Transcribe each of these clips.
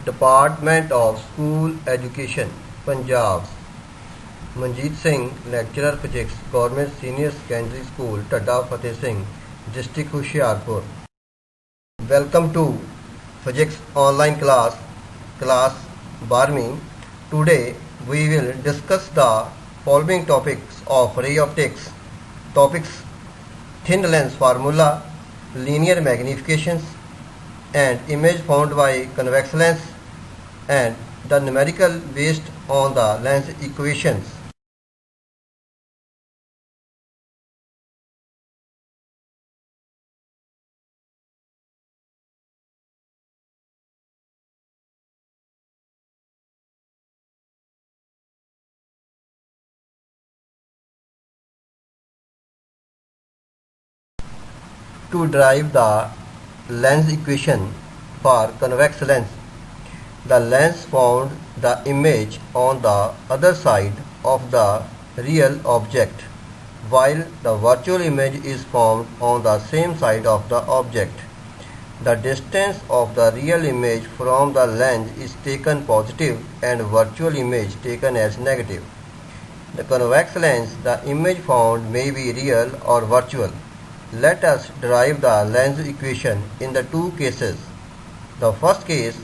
Department of School Education, Punjab. Manjeet Singh, Lecturer Physics, Government Senior Secondary School, Tadda Fateh Singh, District Hoshiarpur. Welcome to Physics online class 12वीं. Today we will discuss the following topics of ray optics. Topics: thin lens formula, linear magnifications, and image found by convex lens, and the numerical based on the lens equations. To derive the lens equation for convex lens, the lens found the image on the other side of the real object, while the virtual image is formed on the same side of the object. The distance of the real image from the lens is taken positive and virtual image taken as negative. The convex lens, the image found may be real or virtual. Let us derive the lens equation in the two cases. The first case,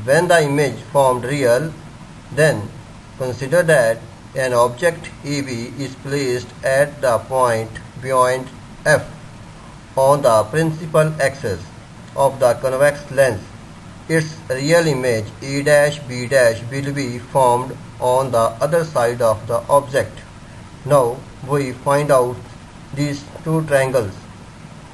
when the image formed real, then consider that an object AB is placed at the point beyond F on the principal axis of the convex lens. Its real image A', B' will be formed on the other side of the object. Now we find out these two triangles.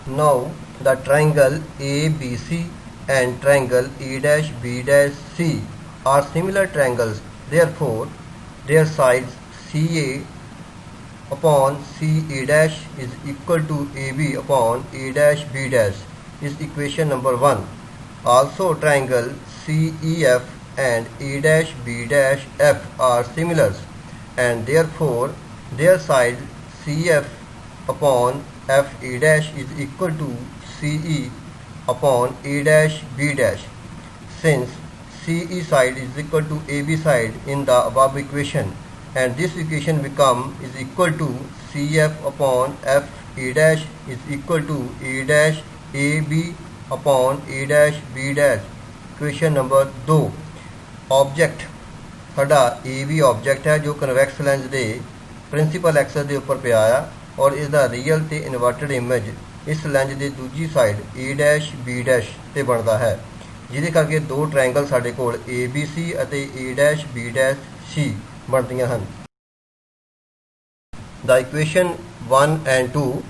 Now the triangle ABC and triangle A'B'C are similar triangles. Therefore, their sides CA upon CA' is equal to AB upon A'B' is equation number 1. Also triangle CEF and A'B'F are similars, and therefore their side CF upon FA' is equal to CE upon A'B', since CE side is equal to AB side in the above equation, and this equation is equal to CF upon FA' is equal to A'Ab upon A'B'. Equation number 2. Object साडा AB object है जो convex lens के principal axis के उपर पिया आ और इसका real तो इनवर्टड इमेज इस लेंस की दूजी साइड A', B' बनता है, जिसके करके दो ट्रायंगल साडे कोल ABC और A', B' बनदियां हैं. The equation 1 and 2,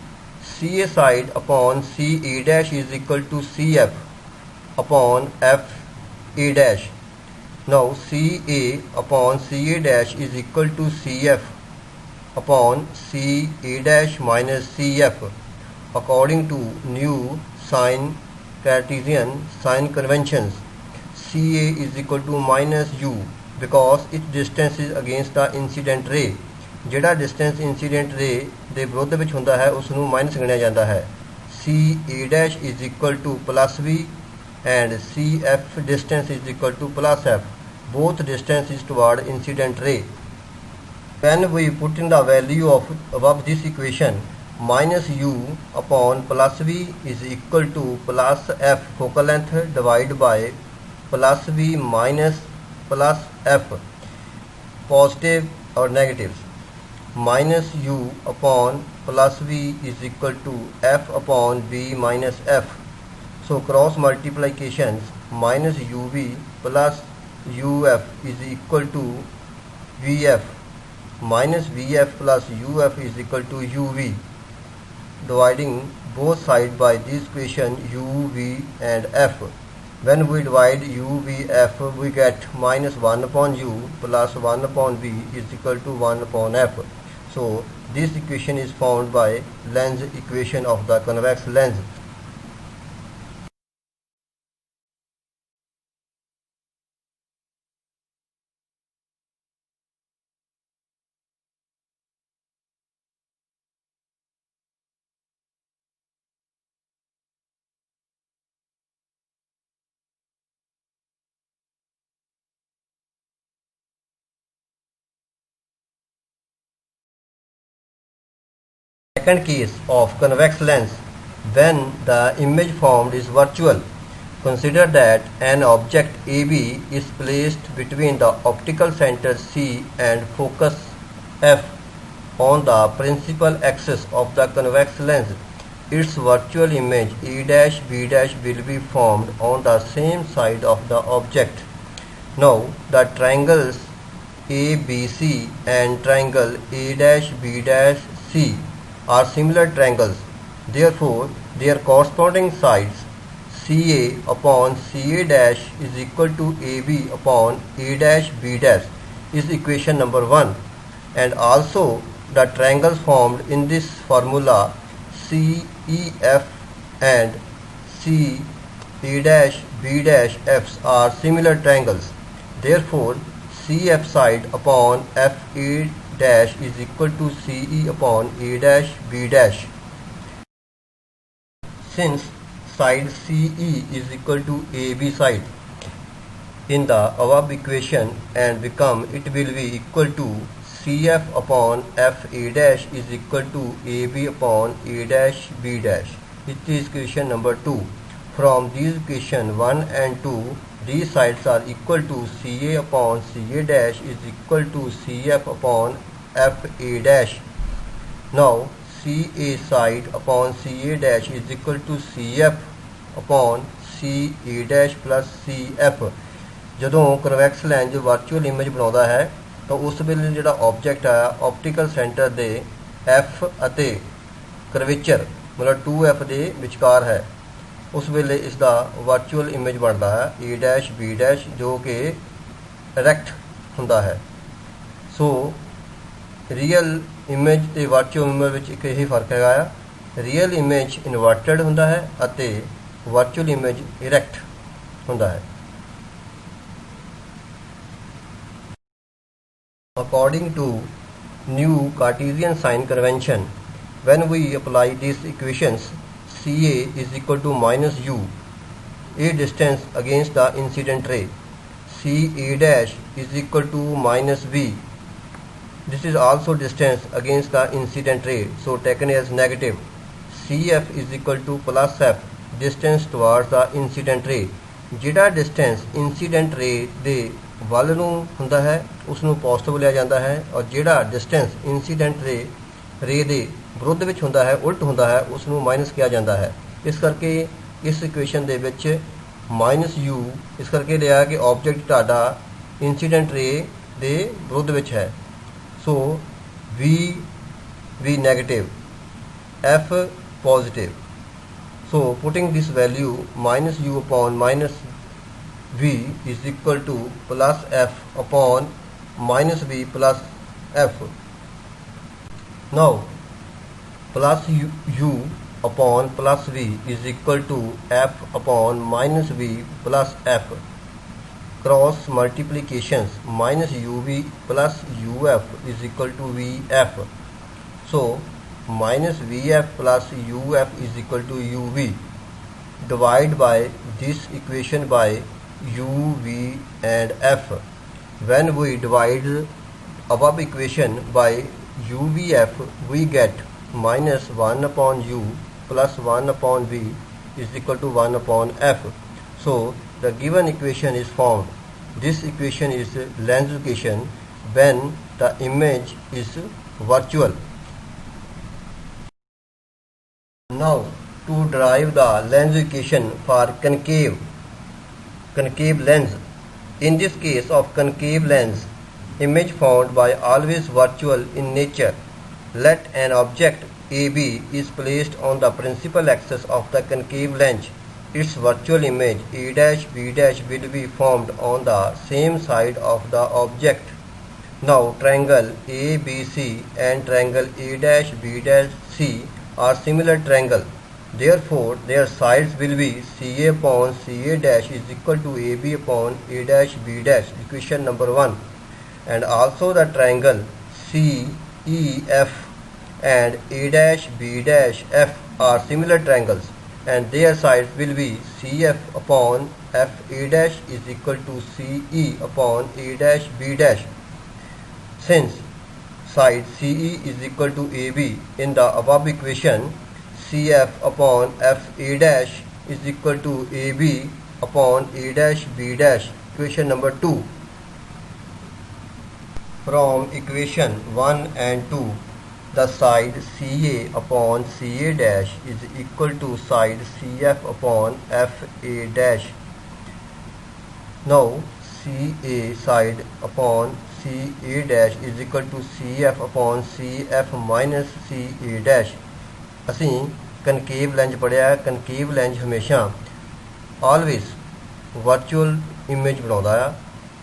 CA side upon CA' is equal to CF upon FA'. Now CA upon CA' is equal to CF upon CA' minus CF according to new sign Cartesian sign conventions. CA is equal to minus U because its distance is against the incident ray. ਜਿਹੜਾ distance incident रे के विरुद्ध में होंदा है उसनों minus गिणिया जाता है. CA' is equal to plus V and CF distance is equal to plus F. Both distance is toward incident ray. When we put in the value of above this equation, minus U upon plus V is equal to plus F focal length divided by plus V minus plus F, positive or negatives. Minus U upon plus V is equal to F upon V minus F. So cross multiplications, minus UV plus UF is equal to VF minus VF plus UF is equal to UV. Dividing both sides by this equation UV and F. When we divide UVF, we get minus 1 upon U plus 1 upon V is equal to 1 upon F. So this equation is found by lens equation of the convex lens. second case of convex lens, when the image formed is virtual, consider that an object AB is placed between the optical center C and focus F on the principal axis of the convex lens. Its virtual image A', B' will be formed on the same side of the object. Now, the triangles ABC and triangle A', B', C are similar triangles. Therefore, their corresponding sides CA upon CA' is equal to AB upon A', B' is equation number 1, and also the triangles formed in this formula CEF and CA', B', F's are similar triangles. Therefore, CF side upon FA' is equal to CE upon A', B'. Since side CE is equal to AB side in the above equation and become, it will be equal to CF upon FA' is equal to AB upon A', B'. It is equation number 2. From these equation 1 and 2, these sides are equal to CA upon CA' is equal to CF upon FA'. Now, CA side upon CA' is equal to CF upon CA' plus CF. ਜਦੋਂ convex lens virtual image ਬਣਾਉਂਦਾ ਹੈ ਤਾਂ ਉਸ ਵੇਲੇ ਜਿਹੜਾ object ਆ optical centre ਦੇ F ਅਤੇ ਕਰਵੇਚਰ ਮਤਲਬ 2F ਦੇ ਵਿਚਕਾਰ ਹੈ, ਉਸ ਵੇਲੇ ਇਸ ਦਾ ਵਰਚੁਅਲ ਇਮੇਜ ਬਣਦਾ ਹੈ A', B' ਜੋ ਕਿ ਇਰੈਕਟ ਹੁੰਦਾ ਹੈ। ਸੋ ਰੀਅਲ ਇਮੇਜ ਤੇ ਵਰਚੁਅਲ ਇਮੇਜ ਵਿੱਚ ਇੱਕ ਇਹੀ ਫਰਕ ਹੈਗਾ ਆ, ਰੀਅਲ ਇਮੇਜ ਇਨਵਰਟਡ ਹੁੰਦਾ ਹੈ ਅਤੇ ਵਰਚੁਅਲ ਇਮੇਜ ਇਰੈਕਟ ਹੁੰਦਾ ਹੈ। According to new Cartesian sign convention, when we apply these equations, CA is equal to minus U, a distance against the incident ray, CA' is equal to minus V. This is also distance against the incident ray, so taken as negative. CF is equal to plus F, distance towards the incident ray. ਜਿਹੜਾ distance incident ray ਦੇ ਵੱਲ ਨੂੰ ਹੁੰਦਾ ਹੈ ਉਸ ਨੂੰ positive ਲਿਆ ਜਾਂਦਾ ਹੈ, ਔਰ ਜਿਹੜਾ ਡਿਸਟੈਂਸ ਇਨਸੀਡੈਂਟ ਰੇ ਦੇ ਵਿਰੁੱਧ ਵਿੱਚ ਹੁੰਦਾ ਹੈ, ਉਲਟ ਹੁੰਦਾ ਹੈ, ਉਸ ਨੂੰ ਮਾਈਨਸ ਕਿਹਾ ਜਾਂਦਾ ਹੈ। ਇਸ ਕਰਕੇ ਇਸ ਇਕੁਏਸ਼ਨ ਦੇ ਵਿੱਚ ਮਾਈਨਸ ਯੂ ਇਸ ਕਰਕੇ ਲਿਆ ਕਿ ਆਬਜੈਕਟ ਤੁਹਾਡਾ ਇਨਸੀਡੈਂਟ ਰੇ ਦੇ ਵਿਰੁੱਧ ਵਿੱਚ ਹੈ। So v negative, F positive. So putting this value minus U upon minus V is equal to plus F upon minus V plus F. Now plus U upon plus V is equal to F upon minus V plus F. Cross multiplications minus UV plus UF is equal to VF. So minus VF plus UF is equal to UV. Divide by this equation by UV and F. When we divide above equation by UVF, we get minus 1 upon U plus 1 upon V is equal to 1 upon F. So the given equation is formed. This equation is lens equation when the image is virtual. Now, to derive the lens equation for concave lens. In this case of concave lens, image formed by always virtual in nature. Let an object AB is placed on the principal axis of the concave lens. Its virtual image A', B' will be formed on the same side of the object. Now, triangle ABC and triangle A', B', C are similar triangle. Therefore, their sides will be CA upon CA' is equal to AB upon A', B', equation number 1. And also the triangle CEF and A', B', F are similar triangles, and their sides will be CF upon FA' is equal to CE upon A', B'. Since side CE is equal to AB. In the above equation, CF upon FA dash is equal to AB upon A dash B dash. Equation number 2. From equation 1 and 2, the side CA upon CA dash is equal to side CF upon FA dash. Now CA side upon CA dash is equal to CF upon CF minus CA dash. ਅਸੀਂ ਕਨਕੇਵ lens ਪੜ੍ਹਿਆ। ਕਨਕੇਵ lens ਹਮੇਸ਼ਾ always virtual image ਬਣਾਉਂਦਾ ਆ,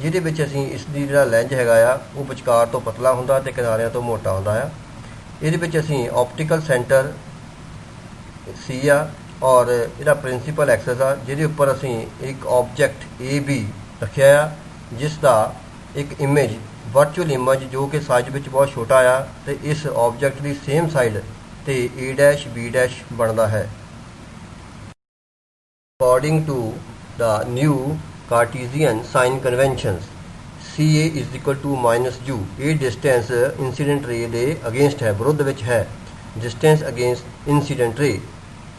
ਜਿਹਦੇ ਵਿੱਚ ਅਸੀਂ ਇਸ ਦੀ ਜਿਹੜਾ ਲੈਂਜ ਹੈਗਾ ਆ ਉਹ ਵਿਚਕਾਰ ਤੋਂ ਪਤਲਾ ਹੁੰਦਾ ਅਤੇ ਕਿਨਾਰਿਆਂ ਤੋਂ ਮੋਟਾ ਹੁੰਦਾ ਆ। ਇਹਦੇ ਵਿੱਚ ਅਸੀਂ ਆਪਟੀਕਲ ਸੈਂਟਰ ਸੀ ਆ ਔਰ ਇਹਦਾ ਪ੍ਰਿੰਸੀਪਲ ਐਕਸਸ ਆ, ਜਿਹਦੇ ਉੱਪਰ ਅਸੀਂ ਇੱਕ ਆਬਜੈਕਟ AB ਰੱਖਿਆ ਆ, ਜਿਸ ਦਾ ਇੱਕ ਇਮੇਜ ਵਰਚੁਅਲ ਇਮੇਜ ਜੋ ਕਿ ਸਾਈਜ਼ ਵਿੱਚ ਬਹੁਤ ਛੋਟਾ ਆ ਅਤੇ ਇਸ ਆਬਜੈਕਟ ਦੀ ਸੇਮ ਸਾਈਡ ਤੇ A dash B dash ਬਣਦਾ ਹੈ। According to the new Cartesian sign conventions, CA is equal to minus U. ਇਹ distance incident ray ਦੇ against ਹੈ, ਵਿਰੁੱਧ ਵਿੱਚ ਹੈ। distance against incident ray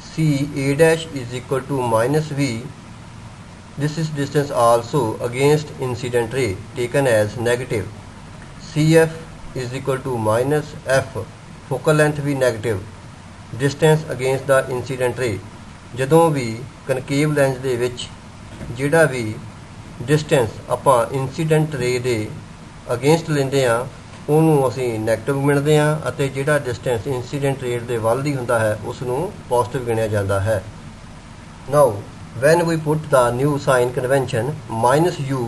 CA dash is equal to minus V. This is distance also against incident ray taken as negative. CF is equal to minus F. Focal length भी negative. Distance against the incident ray. ਜਦੋਂ ਵੀ ਕਨਕੇਵ lens ਦੇ ਵਿੱਚ ਜਿਹੜਾ ਵੀ distance ਆਪਾਂ incident ਰੇ ਦੇ against ਲੈਂਦੇ ਹਾਂ ਉਹਨੂੰ ਅਸੀਂ ਨੈਗੇਟਿਵ ਗਿਣਦੇ ਹਾਂ ਅਤੇ ਜਿਹੜਾ ਡਿਸਟੈਂਸ ਇਨਸੀਡੈਂਟ ਰੇ ਦੇ ਵੱਲ ਦੀ ਹੁੰਦਾ ਹੈ ਉਸ ਨੂੰ ਪੋਜ਼ਿਟਿਵ ਗਿਣਿਆ ਜਾਂਦਾ ਹੈ। Now when we put the new sign convention, minus U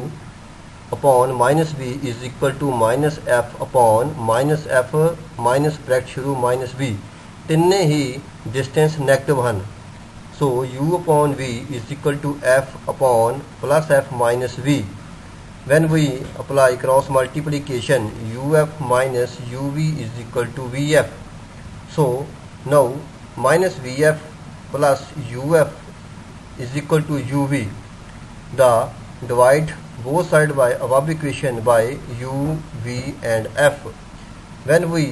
upon minus V is equal to minus F upon minus F minus bracket शुरू minus V, ਤਿੰਨੇ ਹੀ distance negative ਹਨ। So U upon V is equal to F upon plus F minus V. When we apply cross multiplication, UF minus UV is equal to VF. So now minus VF plus UF is equal to UV. The divide both sides by above equation by U, V and F. When we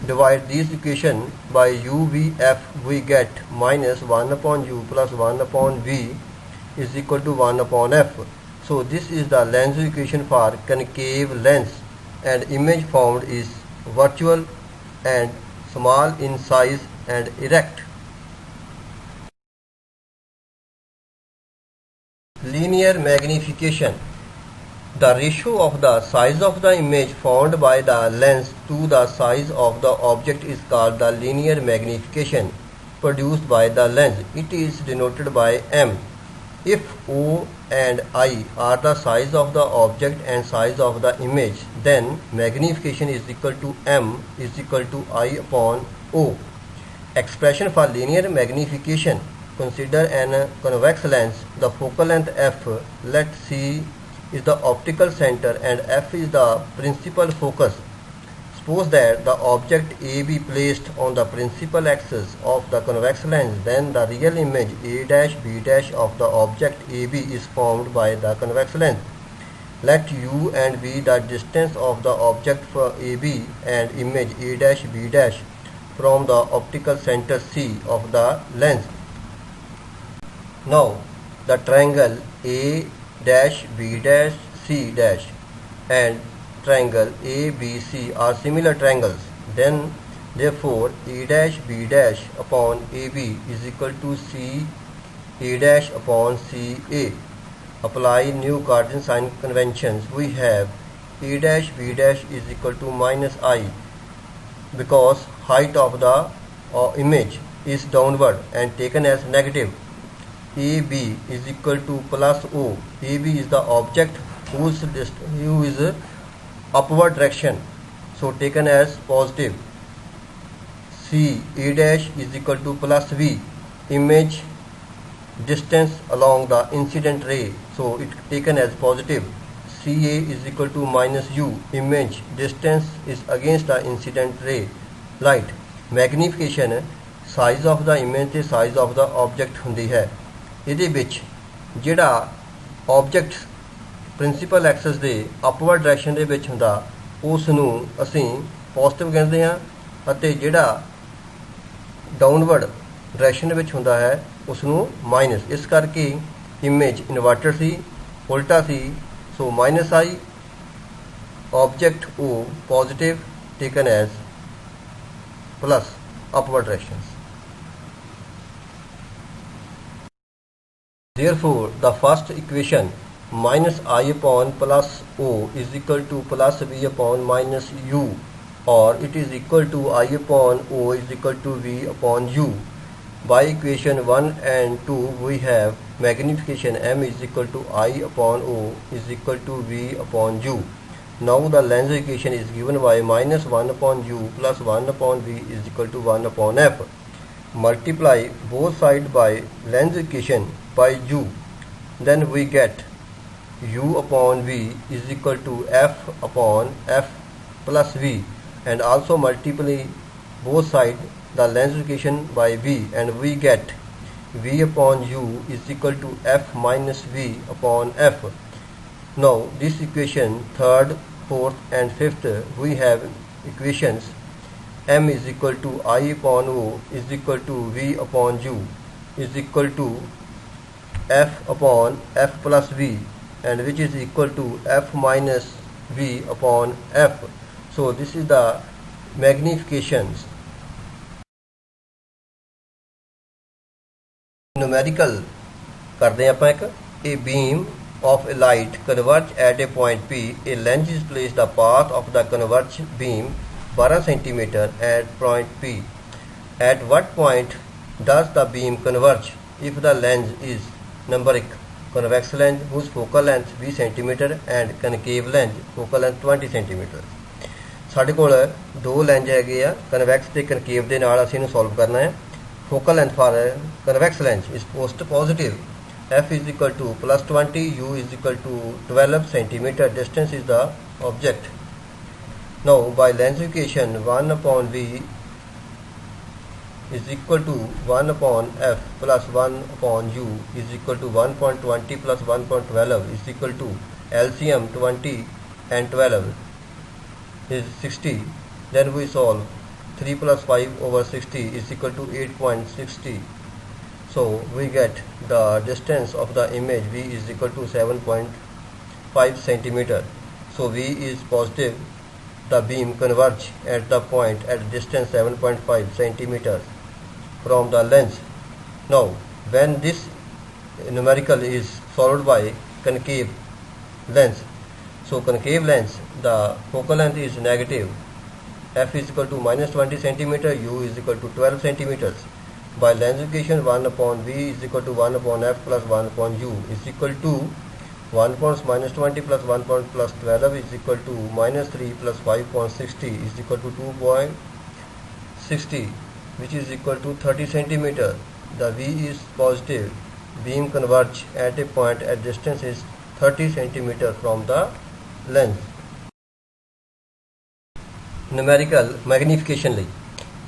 divide these equation by U, V, F, we get minus 1 upon U plus 1 upon V is equal to 1 upon F. So this is the lens equation for concave lens, and image formed is virtual and small in size and erect. Linear magnification. The ratio of the size of the image formed by the lens to the size of the object is called the linear magnification produced by the lens. It is denoted by M. If O and I are the size of the object and size of the image, then magnification is equal to M is equal to I upon O. Expression for linear magnification. Consider an convex lens. The focal length F, let C is the optical center and F is the principal focus. Suppose that the object A be placed on the principal axis of the convex lens, then the real image A dash B dash of the object AB is formed by the convex lens. Let U and B the distance of the object for AB and image A dash B dash from the optical center C of the lens. Now the triangle A dash B dash C dash and triangle ABC are similar triangles. Then therefore A dash B dash upon AB is equal to C A dash upon CA. Apply new Cartesian sign conventions. We have A dash B dash is equal to minus I because height of the image is downward and taken as negative. AB is equal to plus O. AB is the object whose is upward direction, so taken as positive. C A dash is equal to plus V, image distance along the incident ray, so it taken as positive. CA is equal to minus U, image distance is against the incident ray light. Magnification size of the image ਤੇ size of the object ਹੁੰਦੀ ਹੈ। ਇਹਦੇ ਵਿੱਚ ਜਿਹੜਾ object principal Axis ਦੇ upward direction ਦੇ ਵਿੱਚ ਹੁੰਦਾ ਉਸ ਨੂੰ ਅਸੀਂ ਪੋਜ਼ਿਟਿਵ ਗਿਣਦੇ ਹਾਂ ਅਤੇ ਜਿਹੜਾ ਡਾਊਨਵਰਡ ਡਾਇਰੈਕਸ਼ਨ ਵਿੱਚ ਹੁੰਦਾ ਹੈ ਉਸ ਨੂੰ ਮਾਈਨਸ। ਇਸ ਕਰਕੇ ਇਮੇਜ ਇਨਵਰਟਡ ਸੀ, ਉਲਟਾ ਸੀ, so minus i. Object O positive taken as plus upward directions. Therefore, the first equation minus I upon plus O is equal to plus V upon minus U, or it is equal to I upon O is equal to V upon U. By equation 1 and 2 we have magnification M is equal to I upon O is equal to V upon U. Now the Lenz equation is given by minus 1 upon U plus 1 upon V is equal to 1 upon F. Multiply both sides by Lenz equation by U. Then we get U upon V is equal to F upon F plus V. And also multiply both sides the Lenz equation by V, and we get V upon U is equal to F minus V upon F. Now this equation, third, fourth and fifth, we have equations M is equal to I upon O is equal to V upon U is equal to F upon F plus V, and which is equal to F minus V upon F. So this is the magnifications. Numerical ਕਰਦੇ ਆਪਾਂ ਇੱਕ a beam of a light converge at a point P. A lens is placed the path of the converged beam 12 cm at point P. At what point does the beam converge? If the lens is numeric convex lens whose focal length 20 cm and concave lens focal length 20 cm. ਸਾਡੇ ਕੋਲ ਦੋ lens ਹੈਗੇ ਆ, convex ਤੇ ਕਨਕੇਵ ਦੇ ਨਾਲ ਅਸੀਂ ਇਹਨੂੰ ਸੋਲਵ ਕਰਨਾ ਹੈ। focal length for convex lens is positive. F is equal to plus 20, U is equal to 12 centimeter. Distance is the object. Now by lens equation 1 upon V is equal to 1 upon F plus 1 upon U is equal to 1.20 plus 1.12 is equal to LCM 20 and 12 is 60. Then we solve 3 plus 5 over 60 is equal to 8.60. So we get the distance of the image V is equal to 7.5 centimeter. So V is positive. The beam converge at the point at distance 7.5 centimeters from the lens. Now when this numerical is solved by concave lens, so concave lens the focal length is negative. F is equal to minus 20 centimeter, U is equal to 12 centimeters. By lens equation 1 upon V is equal to 1 upon F plus 1 upon U is equal to 1 upon minus 20 plus 1 upon plus 12 is equal to minus 3 plus 5.60 is equal to 2.60, which is equal to 30 centimeter. The V is positive. Beam converge at a point at distance is 30 centimeter from the lens. Numerical magnification ਲਈ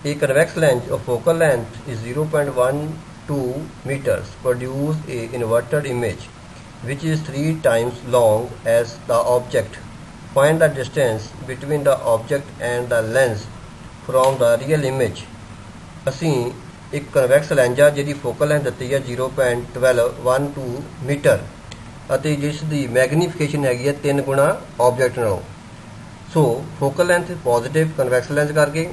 a convex lens of focal length is 0.12 meters produce a inverted image which is 3 times long as the object. Find the distance between the object and the lens from the real image. ਅਸੀਂ ਇੱਕ convex lens ਆ ਜਿਹਦੀ focal length ਦਿੱਤੀ ਹੈ 0.12 metre ਅਤੇ ਜਿਸ ਦੀ magnification ਹੈਗੀ ਹੈ 3 ਗੁਣਾ ਆਬਜੈਕਟ ਨਾਲੋਂ। ਸੋ focal length positive convex lens ਕਰਕੇ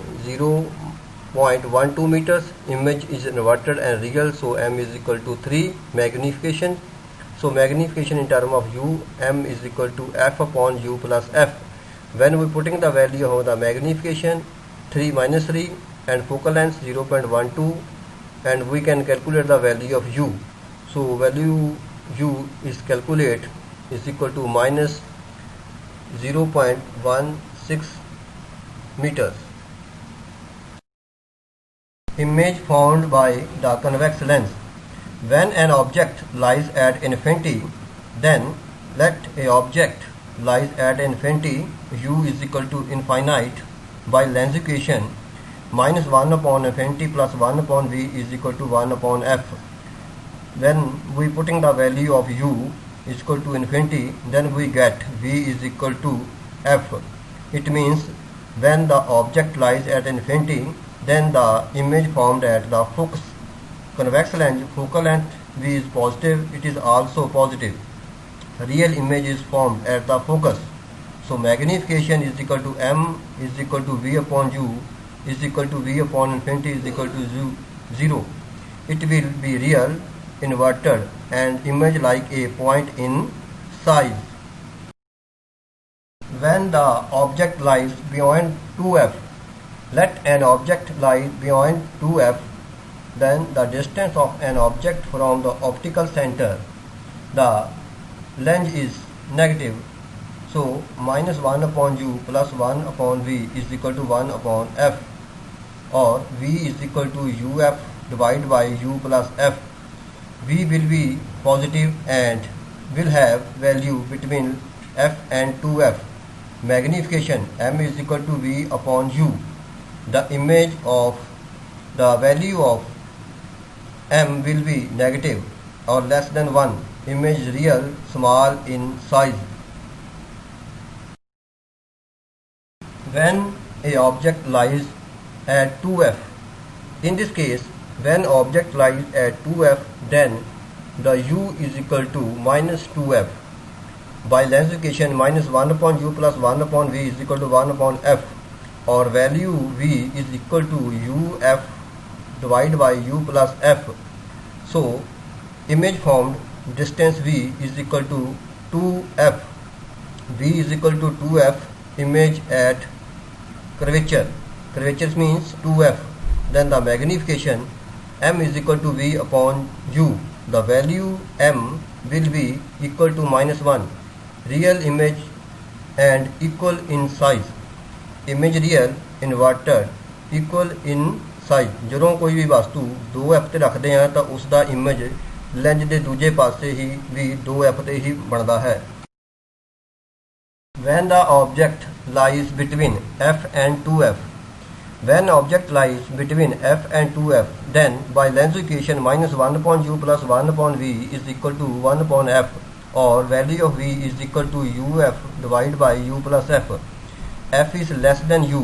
0.12 meters, image is inverted and real, so M is equal to 3. Magnification, so magnification in term of U, M is equal to F upon U plus F. When we putting the value of the magnification 3 minus 3 and focal length 0.12, and we can calculate the value of U. So value U is calculate is equal to minus 0.16 meters. Image found by the convex lens. When an object lies at infinity, then let a object lies at infinity, U is equal to infinite by lens equation minus 1 upon infinity plus 1 upon V is equal to 1 upon F. When we putting the value of U is equal to infinity, then we get V is equal to F. It means When the object lies at infinity, then the image formed at the focus convex lens focal length V is positive, it is also positive. Real image is formed at the focus. So magnification is equal to M is equal to V upon U is equal to V upon infinity is equal to 0. It will be real, inverted and image like a point in size. When the object lies beyond 2f, let an object lie beyond 2f, then the distance of an object from the optical center, the lens is negative. So minus 1 upon u plus 1 upon v is equal to 1 upon f, or v is equal to uf divided by u plus f. V will be positive and will have value between f and 2f. Magnification M is equal to V upon U. The image of the value of M will be negative or less than 1. Image real, small in size. When a object lies at 2f, in this case, when object lies at 2f, then the U is equal to minus 2f. By lens equation, minus 1 upon u plus 1 upon v is equal to 1 upon f, or value v is equal to uf divided by u plus f. So image formed distance v is equal to 2f. V is equal to 2f, image at curvature. Curvature means 2f. Then the magnification M is equal to V upon U. The value M will be equal to minus 1. Real image and equal in size. Image real, inverted, equal in size. ਜਦੋਂ ਕੋਈ ਵੀ ਵਸਤੂ 2f ਤੇ ਰੱਖਦੇ ਹਾਂ ਤਾਂ ਉਸ ਦਾ image lens ਦੇ ਦੂਜੇ ਪਾਸੇ ਹੀ ਵੀ 2f ਤੇ ਹੀ ਬਣਦਾ ਹੈ. When the object lies between f and 2f. When object lies between f and 2f, then by lens equation minus 1 upon u plus 1 upon v is equal to 1 upon f, or value of v is equal to uf divided by u plus f. F is less than u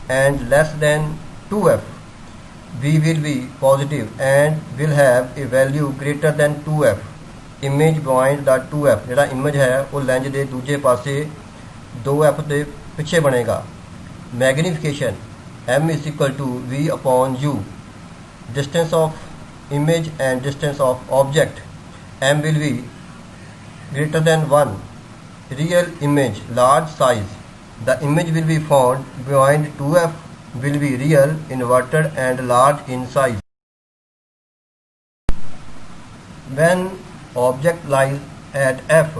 and less than 2f. V will be positive and will have a value greater than 2f. Image beyond the 2f, ਜਿਹੜਾ image ਹੈ ਉਹ lens ਦੇ ਦੂਜੇ ਪਾਸੇ 2f ਦੇ ਪਿੱਛੇ ਬਣੇਗਾ. Magnification M is equal to V upon U. Distance of image and distance of object, M will be greater than 1. Real image, large size. The image will be formed beyond 2f, will be real, inverted and large in size. When object lies at f.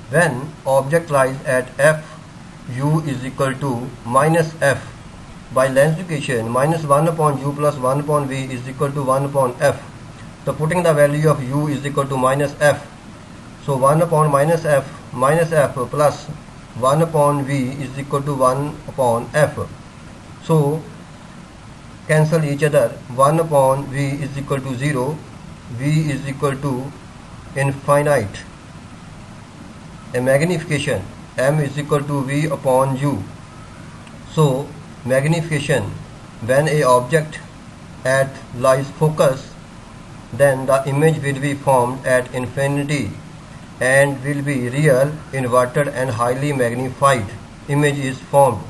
When object lies at f, u is equal to minus f. By lens equation, minus 1 upon u plus 1 upon v is equal to 1 upon f. So putting the value of u is equal to minus f. So 1 upon minus f plus 1 upon v is equal to 1 upon f. So cancel each other. 1 upon v is equal to 0. V is equal to infinite. A magnification M is equal to V upon U. So magnification, when a object at lies focus, then the image will be formed at infinity and will be real, inverted and highly magnified. Image is formed.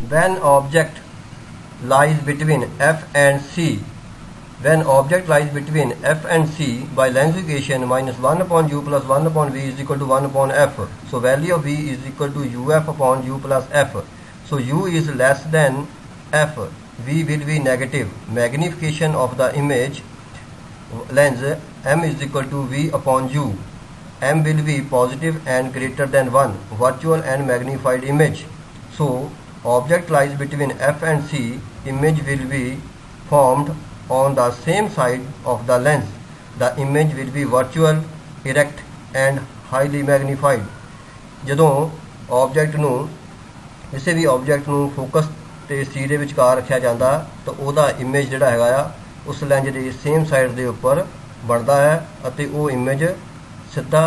When object lies between f and c. When object lies between f and c, by lens equation minus 1 upon u plus 1 upon v is equal to 1 upon f. So value of v is equal to uf upon u plus f. So u is less than f. V will be negative. Magnification of the image lens M is equal to V upon U. M will be positive and greater than 1. Virtual and magnified image. So object lies between f and c. Image will be formed on the same side of the lens. The image will be virtual, erect and highly magnified. ਜਦੋਂ object ਨੂੰ ਕਿਸੇ ਵੀ object ਨੂੰ focus ਤੇ ਸੀ ਦੇ ਵਿਚਕਾਰ ਰੱਖਿਆ ਜਾਂਦਾ ਤਾਂ ਉਹਦਾ ਇਮੇਜ ਜਿਹੜਾ ਹੈਗਾ ਆ ਉਸ ਲੈਂਜ ਦੇ ਸੇਮ ਸਾਈਡ ਦੇ ਉੱਪਰ ਬਣਦਾ ਹੈ ਅਤੇ ਉਹ ਇਮੇਜ ਸਿੱਧਾ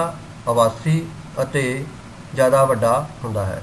ਆਵਾਸੀ ਅਤੇ ਜ਼ਿਆਦਾ ਵੱਡਾ ਹੁੰਦਾ ਹੈ।